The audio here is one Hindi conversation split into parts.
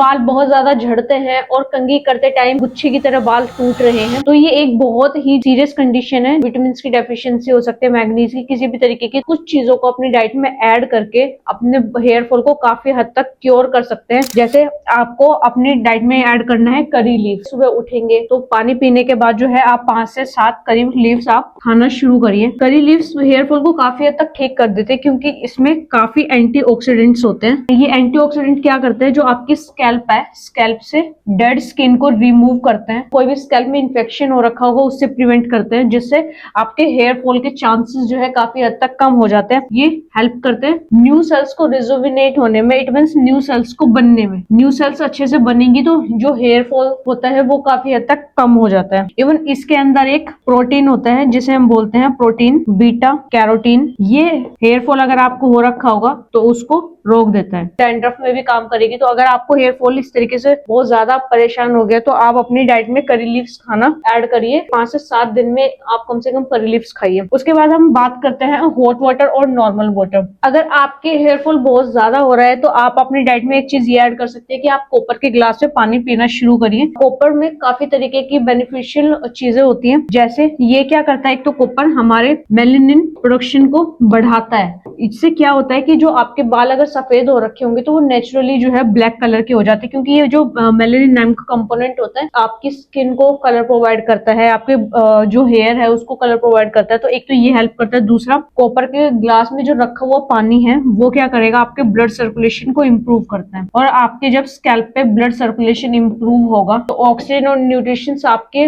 बाल बहुत ज्यादा झड़ते हैं और कंघी करते टाइम गुच्छे की तरह बाल टूट रहे हैं, तो ये एक बहुत ही सीरियस कंडीशन है। विटामिन की डेफिशिएंसी हो सकती है, मैग्नीज की, किसी भी तरीके की कुछ चीजों को अपनी डाइट में ऐड करके अपने हेयर फॉल को काफी हद तक क्योर कर सकते हैं। जैसे आपको अपनी डाइट में ऐड करना है करी लीव। सुबह उठेंगे तो पानी पीने के बाद जो है आप 5 से 7 करी लीव्स आप खाना शुरू करिए। करी लीव्स हेयर फॉल को काफी हद तक ठीक कर देते हैं क्योंकि इसमें काफी एंटीऑक्सीडेंट्स होते हैं। ये एंटीऑक्सीडेंट क्या करते हैं, जो आपकी स्कैल्प है, स्कैल्प से डेड स्किन को रिमूव करते हैं। कोई भी स्कैल्प में इन्फेक्शन हो रखा होगा उससे प्रिवेंट करते हैं, जिससे आपके हेयर फॉल के चांसेस जो है काफी हद तक कम हो जाते हैं। ये हेल्प करते हैं न्यू सेल्स को रिजुविनेट होने में, इट मींस न्यू सेल्स को बनने में। न्यू सेल्स अच्छे से बनेंगी तो जो हेयर फॉल होता है वो काफी हद तक कम हो जाता है। इवन इसके अंदर एक प्रोटीन होता है जिसे हम बोलते हैं प्रोटीन बीटा कैरोटीन। ये हेयर फॉल अगर आपको हो रखा होगा तो उसको रोक देता है। डैंड्रफ में भी काम करेगी। तो अगर आपको हेयर फॉल इस तरीके से बहुत ज्यादा परेशान हो गया तो आप अपनी डाइट में करी लीव्स खाना ऐड करिए। 5 से 7 दिन में आप कम से कम करी लीव्स खाइए। उसके बाद हम बात करते हैं हॉट वाटर और नॉर्मल वाटर। अगर आपके हेयर फॉल बहुत ज्यादा हो रहा है तो आप अपनी डाइट में एक चीज ये ऐड कर सकते हैं कि आप कॉपर के ग्लास में पानी पीना शुरू करिए। कॉपर में काफी तरीके की बेनिफिशियल चीजें होती हैं। जैसे ये क्या करता है, एक तो कॉपर हमारे मेलानिन प्रोडक्शन को बढ़ाता है। इससे क्या होता है कि जो आपके बाल अगर सफेद हो रखे होंगे तो वो नेचुरली जो है ब्लैक कलर के हो जाते हैं, क्योंकि ये जो मेलानिन नाम का कंपोनेंट होता है आपकी स्किन को कलर प्रोवाइड करता है, आपके जो हेयर है उसको कलर प्रोवाइड करता है। तो एक तो ये हेल्प करता है। दूसरा, कॉपर के ग्लास में जो रखा हुआ पानी है वो क्या करेगा, आपके ब्लड सर्कुलेशन को इम्प्रूव करता है। और आपके जब स्कैल्प पे ब्लड सर्कुलेशन इम्प्रूव होगा तो ऑक्सीजन और न्यूट्रिशन आपके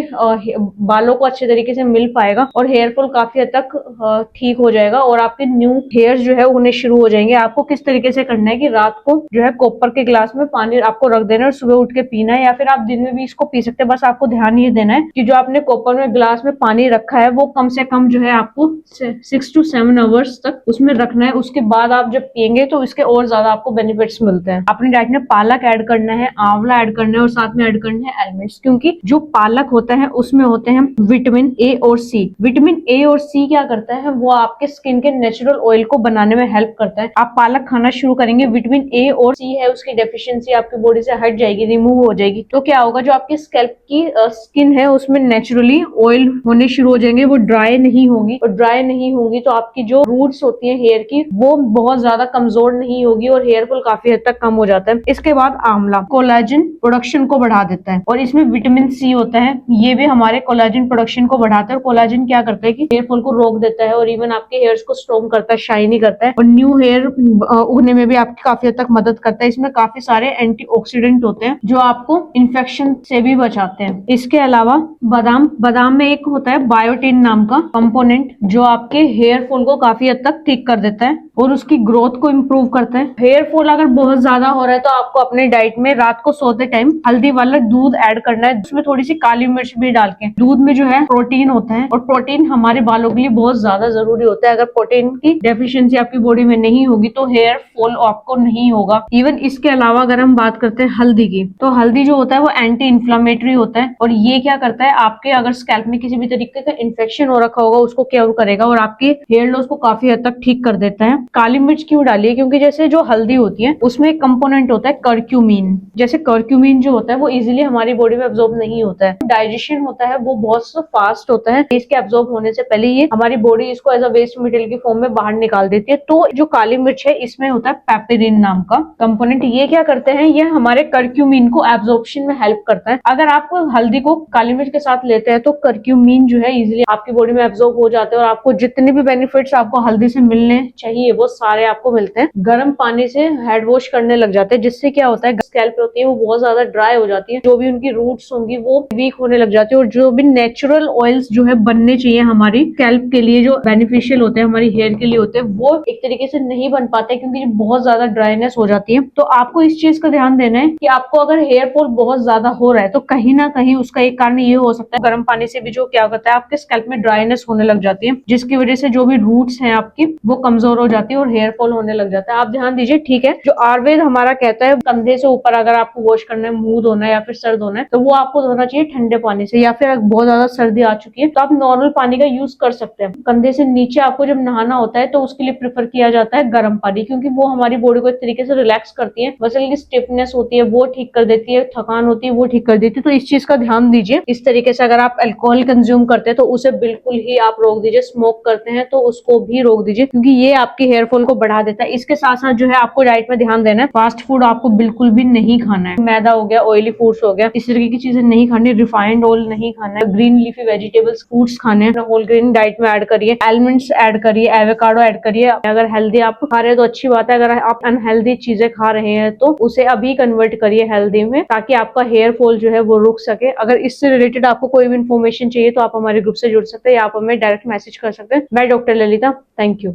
बालों को अच्छे तरीके से मिल पाएगा और हेयर फॉल काफी हद तक ठीक हो जाएगा और आपके न्यू हेयर जो है उन्हें शुरू हो जाएंगे। आपको किस तरीके से करना है कि रात को जो है कॉपर के ग्लास में पानी आपको रख देना है और सुबह उठ के पीना है, या फिर आप दिन में भी इसको पी सकते हैं। बस आपको ध्यान ये देना है कि जो आपने कॉपर में ग्लास में पानी रखा है वो कम से कम जो है आपको 6 to 7 आवर्स तक उसमें रखना है। उसके बाद आप जब पियेंगे तो इसके और ज्यादा आपको बेनिफिट्स मिलते हैं। अपनी डाइट में पालक ऐड करना है, आंवला ऐड करना है और साथ में ऐड करना है एलिमेंट्स, क्योंकि जो पालक होता है उसमें होते हैं विटामिन ए और सी। विटामिन ए और सी क्या करता है, वो आपके स्किन के नेचुरल ऑयल को बनाने में हेल्प करता है। आप पालक खाना शुरू करेंगे, विटामिन ए और सी है उसकी डेफिशिएंसी आपकी बॉडी से हट जाएगी, रिमूव हो जाएगी। तो क्या होगा, जो आपकी स्कैल्प की स्किन है उसमें नेचुरली ऑयल होने शुरू हो जाएंगे, वो ड्राई नहीं होगी। और ड्राई नहीं होगी तो आपकी जो रूट्स होती है हेयर की वो बहुत ज्यादा कमजोर नहीं होगी और हेयर फॉल काफी हद तक कम हो जाता है। इसके बाद आंवला कोलेजन प्रोडक्शन को बढ़ा देता है और इसमें विटामिन सी होता है, ये भी हमारे कोलेजन प्रोडक्शन को बढ़ाता है। और कोलेजन क्या करता है कि हेयर फॉल को रोक देता है और इवन आपके हेयर्स को स्ट्रॉन्ग करता है, शाइनी करता है और न्यू हेयर उगने में भी आपकी काफी हद तक मदद करता है। इसमें काफी सारे एंटीऑक्सीडेंट होते हैं जो आपको इन्फेक्शन से भी बचाते हैं। इसके अलावा बादाम में एक होता है बायोटिन नाम का कंपोनेंट जो आपके हेयर फॉल को काफी हद तक ठीक कर देता है और उसकी ग्रोथ को इम्प्रूव करता है। हेयर फॉल अगर बहुत ज्यादा हो रहा है तो आपको अपने डाइट में रात को सोते टाइम हल्दी वाला दूध ऐड करना है, उसमें थोड़ी सी काली मिर्च भी डाल के। दूध में जो है प्रोटीन होता है और प्रोटीन हमारे बालों के लिए बहुत ज्यादा जरूरी होता है। अगर प्रोटीन की डेफिशिएंसी आपकी बॉडी में नहीं होगी तो हेयर फॉल आपको नहीं होगा। इवन इसके अलावा अगर हम बात करते हैं हल्दी की, तो हल्दी जो होता है वो एंटी इन्फ्लामेटरी होता है और ये क्या करता है, आपके अगर स्कैल्प में किसी भी तरीके का इन्फेक्शन हो रखा होगा उसको क्योर करेगा और आपके हेयर लॉस को काफी हद तक ठीक कर देता है। काली मिर्च क्यों डालिए, क्योंकि जैसे जो हल्दी होती है उसमें एक कंपोनेंट होता है कर्क्यूमिन। जैसे कर्क्यूमिन जो होता है वो इजिली हमारी बॉडी में एब्जॉर्ब नहीं होता है। डाइजेशन होता है वो बहुत फास्ट होता है, इसके एब्जॉर्ब होने से पहले ये हमारी बॉडी इसको एज अ वेस्ट मटेरियल की फॉर्म में बाहर निकाल देती है। तो जो काली मिर्च है इसमें होता है पेपरिन नाम का कंपोनेंट। ये क्या करते हैं, ये हमारे कर्क्यूमिन को एब्जॉर्प्शन में हेल्प करता है। अगर आप हल्दी को काली मिर्च के साथ लेते हैं तो कर्क्यूमिन जो है इजिली आपकी बॉडी में एब्जॉर्ब हो जाते हैं और आपको जितने भी बेनिफिट्स आपको हल्दी से मिलने चाहिए वो सारे आपको मिलते हैं। गर्म पानी से हेड वॉश करने लग जाते हैं, जिससे क्या होता है स्कैल्प होती है वो बहुत ज्यादा ड्राई हो जाती है, जो भी उनकी रूट्स होंगी वो वीक होने लग जाती है और जो भी नेचुरल ऑयल्स जो है बनने चाहिए हमारी स्कैल्प के लिए, जो बेनिफिशियल होते हैं हमारी हेयर के लिए होते हैं, वो एक तरीके से नहीं बन पाते क्योंकि बहुत ज्यादा ड्राइनेस हो जाती है। तो आपको इस चीज का ध्यान देना है कि आपको अगर हेयर फॉल बहुत ज्यादा हो रहा है तो कहीं ना कहीं उसका एक कारण ये हो सकता है गर्म पानी से भी जो क्या करता है आपके स्कैल्प में ड्राइनेस होने लग जाती है, जिसकी वजह से जो भी रूट्स हैं आपकी वो कमजोर हो जाती है और हेयर फॉल होने लग जाता है। आप ध्यान दीजिए, ठीक है। जो आयुर्वेद हमारा कहता है कंधे से ऊपर अगर आपको वॉश करना है, मुंह धोना है या फिर सर धोना है, तो वो आपको धोना चाहिए ठंडे पानी से, या फिर बहुत ज्यादा सर्दी आ चुकी है तो आप नॉर्मल पानी का यूज कर सकते हैं। कंधे से नीचे आपको जब नहाना होता है तो उसके लिए प्रेफर किया जाता है गर्म पानी, क्योंकि वो हमारी बॉडी को एक तरीके से रिलैक्स करती है, मसल की स्टिफनेस वीकनेस होती है वो ठीक कर देती है, थकान होती है वो ठीक कर देती है। तो इस चीज का ध्यान दीजिए। इस तरीके से अगर आप अल्कोहल कंज्यूम करते हैं तो उसे बिल्कुल ही आप रोक दीजिए। स्मोक करते हैं तो उसको भी रोक दीजिए, क्योंकि ये आपके हेयर फॉल को बढ़ा देता है। इसके साथ साथ जो है आपको डाइट में ध्यान देना है, फास्ट फूड आपको बिल्कुल भी नहीं खाना है। मैदा हो गया, ऑयली फूड्स हो गया, इस तरीके की चीजें नहीं खानी। रिफाइंड ऑयल नहीं खाना है। ग्रीन लीफी वेजिटेबल्स, फ्रूट्स खाने हैं, होल ग्रेन डाइट में ऐड करिए, आलमंड्स ऐड करिए, एवोकाडो ऐड करिए। अगर हेल्दी आप खा रहे हैं तो अच्छी बात है, अगर आप अनहेल्दी चीजें खा रहे हैं तो उसे अभी कन्वर्ट करिए हेल्दी में, ताकि आपका हेयर फॉल जो है वो रुक सके। अगर इससे रिलेटेड आपको कोई भी इन्फॉर्मेशन चाहिए तो आप हमारे ग्रुप से जुड़ सकते हैं या आप हमें डायरेक्ट मैसेज कर सकते हैं। मैं डॉक्टर ललिता, थैंक यू।